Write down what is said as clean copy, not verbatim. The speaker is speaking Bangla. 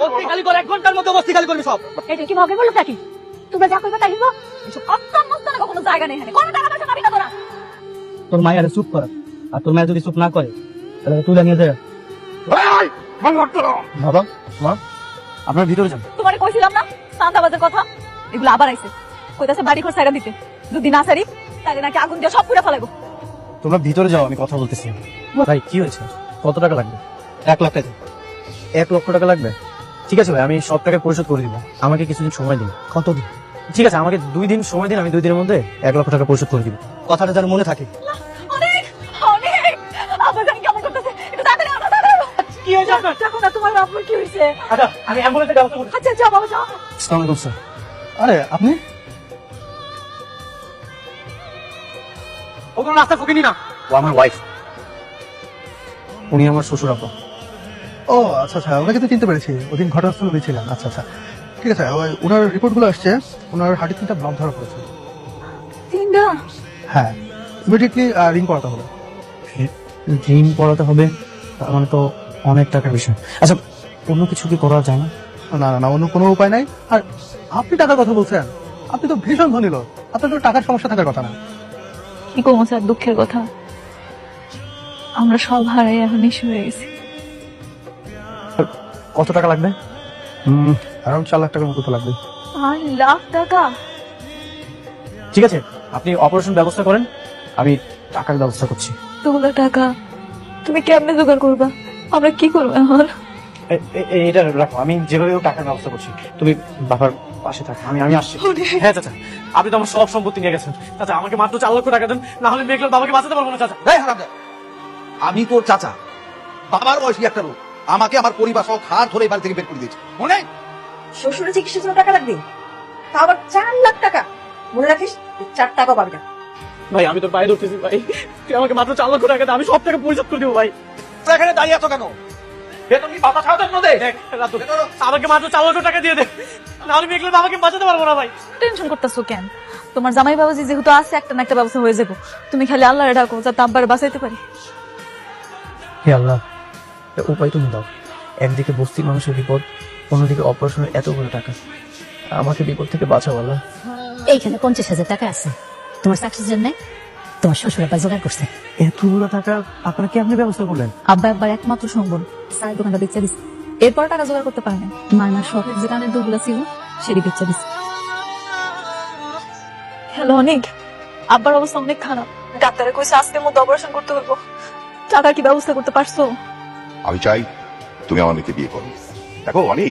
বস্তি খালি করে 1 ঘন্টার মধ্যে বস্তি খালি করবি সব। এটা কি মগে বললো নাকি? তোমরা যা কইবা তাই হইব। এসব অত্তম মস্তানে কোনো জায়গা নেই এখানে। কোনো টাকা পয়সা পাবি না তোরা। তোর মায়ের চুপ কর, আর তোর মায়ের যদি চুপ না করে তাহলে তুই নিয়ে যা। বাবা মা আপনার ভিতরে যান। তোমারে কইছিলাম না সান্দাবাজের কথা, এগুলো আবার আইছে। কইতাছে বাড়ি ঘর ছাইরা দিতে, যদি না ছাড়ি তাহলে নাকি আগুন দিয়ে সব পুড়ে ফেলাইবো। তোমরা ভিতরে যাও, আমি কথা বলতেছি। ভাই কি হয়েছে? কত টাকা লাগবে? 1 লাখ টাকা। 1 লক্ষ টাকা লাগবে? ঠিক আছে ভাই, আমি সব টাকা পরিশোধ করে দিব। আমাকে কিছুদিন সময় দিন। কতদিন? ঠিক আছে, আমাকে 2 দিন সময় দিন, আমি 2 দিনের মধ্যে 1 লক্ষ টাকা পরিশোধ করে দিব। কথাটা যেন মনে থাকে। অনেক অনেক আবার জানি কেমন করতেছে। একটু তাড়াতাড়ি আনো, তাড়াতাড়ি। কি হয়েছে আপনার? দেখো না তোমার আব্বুর কি হইছে। আচ্ছা আমি অ্যাম্বুলেন্সে ব্যবস্থা করছি। আচ্ছা যাও বাবা যাও। আসসালামু আলাইকুম স্যার। আরে আপনি? ও কোন রাস্তা ফুকিনি না, ও আমার ওয়াইফ। উনি আমার শ্বশুর আব্বা। ও আচ্ছা আচ্ছা, ওনাকে তো চিনতে পেরেছি, ওদিন ঘটনাস্থলে গেছিলাম। আচ্ছা আচ্ছা, ঠিক আছে। ওনার রিপোর্টগুলো আসছে, ওনার হার্টে 3টা ব্লক ধরা পড়েছে। তিনটা? হ্যাঁ, ইমিডিয়েটলি রিং করাতে হবে। ঋণ পড়াতে হবে? তার মানে তো অনেক টাকার বিষয়। আচ্ছা অন্য কিছু কি করা যায় না? না না না, অন্য কোনো উপায় নাই। আর আপনি টাকার কথা বলছেন, আপনি তো ভীষণ ধনী লোক, আপনার তো টাকার সমস্যা থাকার কথা না। কি কমো স্যার, দুঃখের কথা, আমরা সব হারাই এখন নিঃস্ব হয়ে গেছি। কত টাকা লাগবে? অ্যারাউন্ড 4 লাখ টাকার মতো তো লাগবে। 8 লাখ টাকা? ঠিক আছে, আপনি অপারেশন ব্যবস্থা করেন, আমি টাকার ব্যবস্থা করছি। এতগুলো টাকা তুমি কেমনে জোগাড় করবা? আমরা কি করবো এখন? এটা রাখো, আমি যেভাবে হোক টাকার ব্যবস্থা করছি। তুমি বাবার পাশে থাকো, আমি আসছি। হ্যাঁ চাচা, আপনি তো আমার সব সম্পত্তি নিয়ে গেছেন। চাচা আমাকে মাত্র 4 লক্ষ টাকা দেন, না হলে মেঘলার বাবাকে বাঁচাতে পারবো না। চাচা আমি তোর চাচা, বাবার বয়সী একটা লোক, আমাকে আমার পরিবার সব হাত ধরে এই বাড়ি থেকে বের করে দিয়েছে, মনে নেই? শ্বশুরের চিকিৎসার জন্য টাকা লাগবে, তা আবার 4 লাখ টাকা। মনে রাখিস 4 টাকা পাবি না। ভাই আমি তোর পায়ে ধরতেছি ভাই, তুই আমাকে মাত্র 4 লক্ষ টাকা দে, আমি সব টাকা পরিশোধ করে দেবো ভাই। তুই এখানে দাঁড়িয়ে আছো কেন? বেতন কি বাবা খাওয়াতে দে? দেখ, রাতু, আমাকে মাত্র 4 লক্ষ টাকা দিয়ে দে, না হলে মেঘলার বাবাকে বাঁচাতে পারবো না ভাই। টেনশন করতেছো কেন? তোমার জামাই বাবাজি যেহেতু আছে, একটা না একটা ব্যবস্থা হয়ে যাবো। তুমি খালি আল্লাহরে ডাকো যাতে আব্বারে বাঁচাইতে পারি। হে আল্লাহ, উপায় তুমি দাও। একদিকে বস্তির মানুষের বিপদ, অন্যদিকে অপারেশনের এতগুলো টাকা, আমাকে বিপদ থেকে বাঁচাও আল্লাহ। এইখানে 50,000 টাকা আছে তোমার চাকরির জন্য, তোমার শ্বশুর আব্বা জোগাড় করছে। এতগুলো টাকা আপনারা কেমনে ব্যবস্থা করলেন? আব্বা আব্বার একমাত্র সম্বল, চায়ের দোকানটা বেচা দিচ্ছে। এরপর টাকা জোগাড় করতে পারে না। মায়নার শখের যে কানের দুধগুলো ছিল সেটি বেচা দিচ্ছে। হ্যালো অনেক, আব্বার অবস্থা অনেক খারাপ। ডাক্তারে কইছে আজকের মধ্যে অপারেশন করতে হইব। টাকা কি ব্যবস্থা করতে পারছো? আমি চাই তুমি আমার মেয়েকে বিয়ে করো। দেখো অনেক